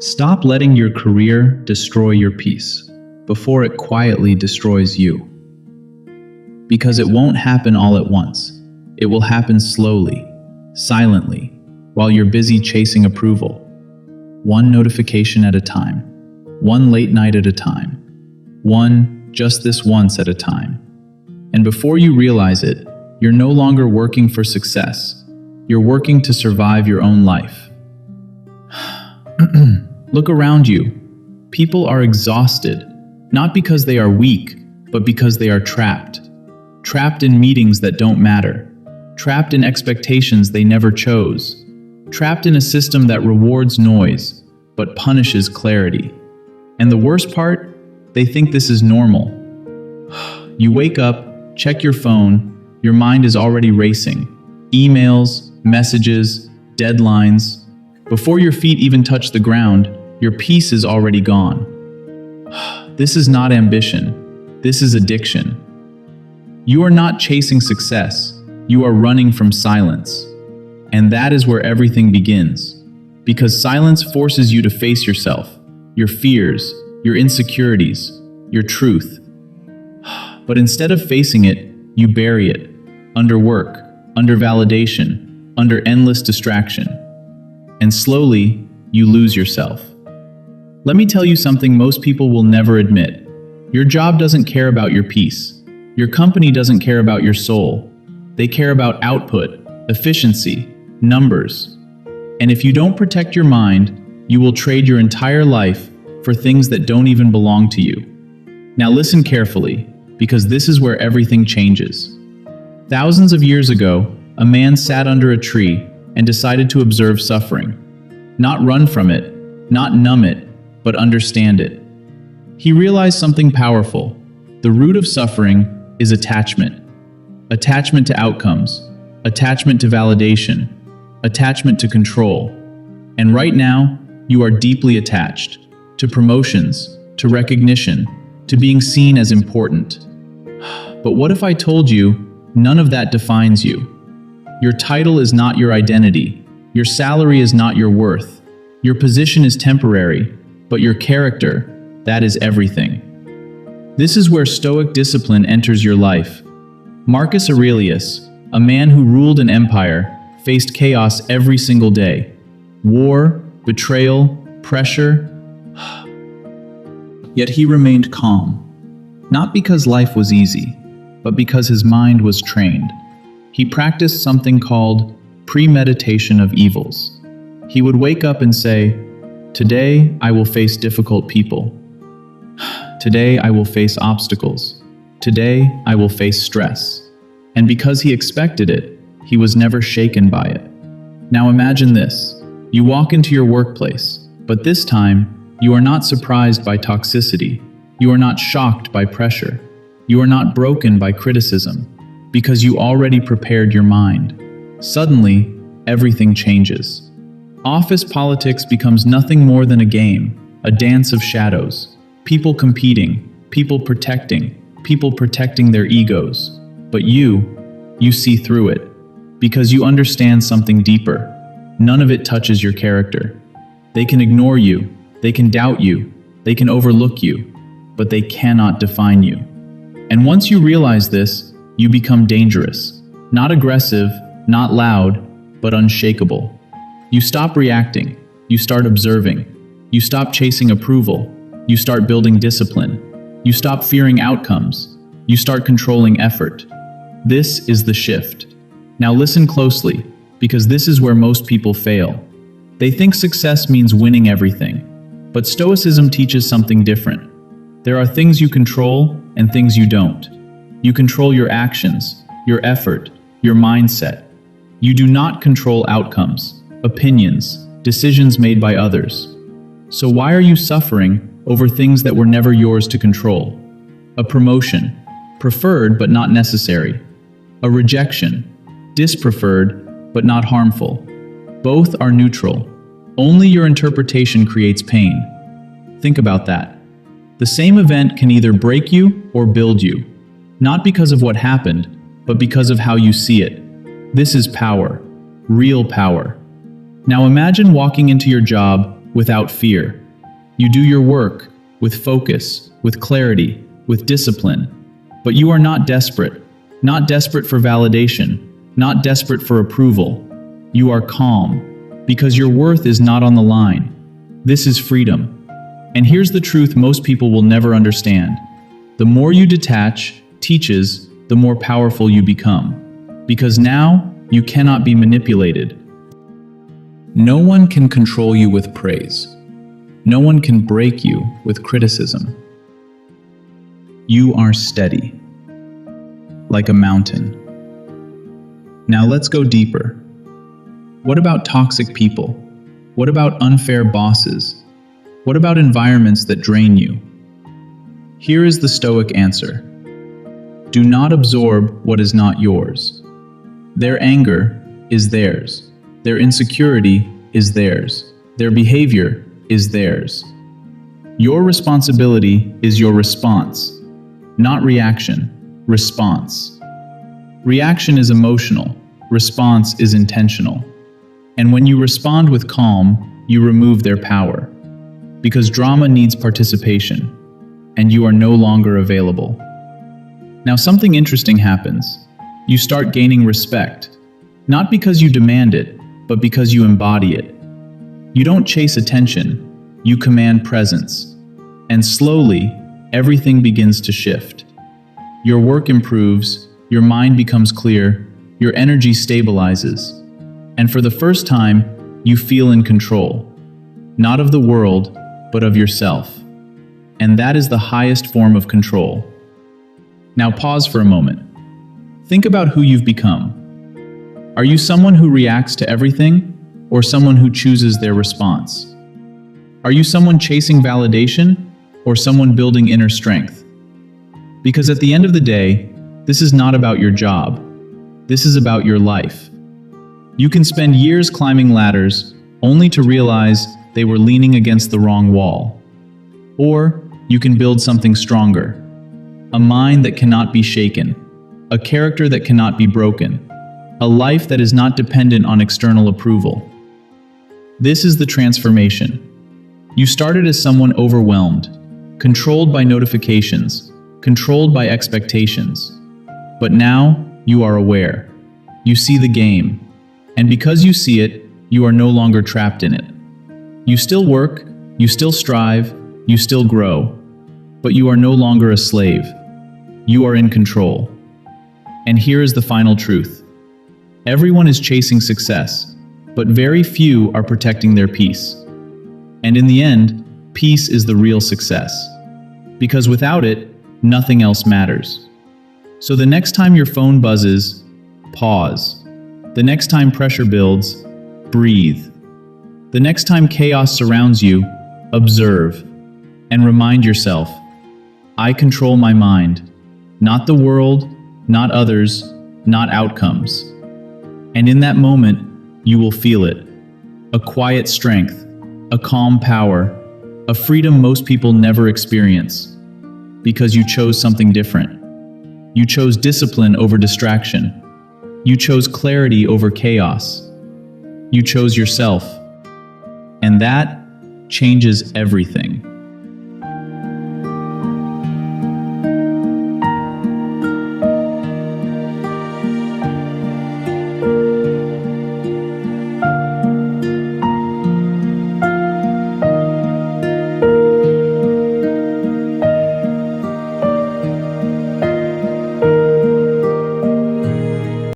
Stop letting your career destroy your peace before it quietly destroys you. Because it won't happen all at once. It will happen slowly, silently, while you're busy chasing approval. One notification at a time. One late night at a time. One just this once at a time. And before you realize it, you're no longer working for success. You're working to survive your own life. Look around you. People are exhausted, not because they are weak, but because they are trapped. Trapped in meetings that don't matter. Trapped in expectations they never chose. Trapped in a system that rewards noise, but punishes clarity. And the worst part? They think this is normal. You wake up, check your phone, your mind is already racing. Emails, messages, deadlines. Before your feet even touch the ground, your peace is already gone. This is not ambition. This is addiction. You are not chasing success. You are running from silence. And that is where everything begins. Because silence forces you to face yourself, your fears, your insecurities, your truth. But instead of facing it, you bury it. Under work, under validation, under endless distraction. And slowly, you lose yourself. Let me tell you something most people will never admit. Your job doesn't care about your peace. Your company doesn't care about your soul. They care about output, efficiency, numbers. And if you don't protect your mind, you will trade your entire life for things that don't even belong to you. Now listen carefully, because this is where everything changes. Thousands of years ago, a man sat under a tree and decided to observe suffering. Not run from it, not numb it, but understand it. He realized something powerful. The root of suffering is attachment. Attachment to outcomes, attachment to validation, attachment to control. And right now, you are deeply attached to promotions, to recognition, to being seen as important. But what if I told you none of that defines you? Your title is not your identity. Your salary is not your worth. Your position is temporary, but your character, that is everything. This is where Stoic discipline enters your life. Marcus Aurelius, a man who ruled an empire, faced chaos every single day. War, betrayal, pressure. Yet he remained calm. Not because life was easy, but because his mind was trained. He practiced something called premeditation of evils. He would wake up and say, "Today I will face difficult people. Today I will face obstacles. Today I will face stress." And because he expected it, he was never shaken by it. Now imagine this. You walk into your workplace, but this time, you are not surprised by toxicity. You are not shocked by pressure. You are not broken by criticism, because you already prepared your mind. Suddenly, everything changes. Office politics becomes nothing more than a game, a dance of shadows. People competing, people protecting their egos. But you see through it, because you understand something deeper. None of it touches your character. They can ignore you, they can doubt you, they can overlook you, but they cannot define you. And once you realize this, you become dangerous. Not aggressive, not loud, but unshakable. You stop reacting, you start observing, you stop chasing approval, you start building discipline, you stop fearing outcomes, you start controlling effort. This is the shift. Now listen closely, because this is where most people fail. They think success means winning everything, but Stoicism teaches something different. There are things you control and things you don't. You control your actions, your effort, your mindset. You do not control outcomes, opinions, decisions made by others. So why are you suffering over things that were never yours to control? A promotion, preferred but not necessary. A rejection, dispreferred but not harmful. Both are neutral. Only your interpretation creates pain. Think about that. The same event can either break you or build you. Not because of what happened, but because of how you see it. This is power, real power. Now imagine walking into your job without fear. You do your work with focus, with clarity, with discipline. But you are not desperate for validation, not desperate for approval. You are calm, because your worth is not on the line. This is freedom. And here's the truth most people will never understand. The more you detach, teaches, the more powerful you become. Because now, you cannot be manipulated. No one can control you with praise. No one can break you with criticism. You are steady, like a mountain. Now let's go deeper. What about toxic people? What about unfair bosses? What about environments that drain you? Here is the Stoic answer. Do not absorb what is not yours. Their anger is theirs. Their insecurity is theirs. Their behavior is theirs. Your responsibility is your response, not reaction, response. Reaction is emotional, response is intentional. And when you respond with calm, you remove their power. Because drama needs participation, and you are no longer available. Now something interesting happens. You start gaining respect, not because you demand it, but because you embody it. You don't chase attention, you command presence. And slowly, everything begins to shift. Your work improves, your mind becomes clear, your energy stabilizes. And for the first time, you feel in control, not of the world, but of yourself. And that is the highest form of control. Now pause for a moment. Think about who you've become. Are you someone who reacts to everything, or someone who chooses their response? Are you someone chasing validation, or someone building inner strength? Because at the end of the day, this is not about your job. This is about your life. You can spend years climbing ladders, only to realize they were leaning against the wrong wall. Or you can build something stronger. A mind that cannot be shaken. A character that cannot be broken. A life that is not dependent on external approval. This is the transformation. You started as someone overwhelmed, controlled by notifications, controlled by expectations. But now, you are aware. You see the game. And because you see it, you are no longer trapped in it. You still work, you still strive, you still grow. But you are no longer a slave. You are in control. And here is the final truth. Everyone is chasing success, but very few are protecting their peace. And in the end, peace is the real success. Because without it, nothing else matters. So the next time your phone buzzes, pause. The next time pressure builds, breathe. The next time chaos surrounds you, observe. And remind yourself, I control my mind, not the world, not others, not outcomes. And in that moment, you will feel it. A quiet strength, a calm power, a freedom most people never experience. Because you chose something different. You chose discipline over distraction. You chose clarity over chaos. You chose yourself. And that changes everything.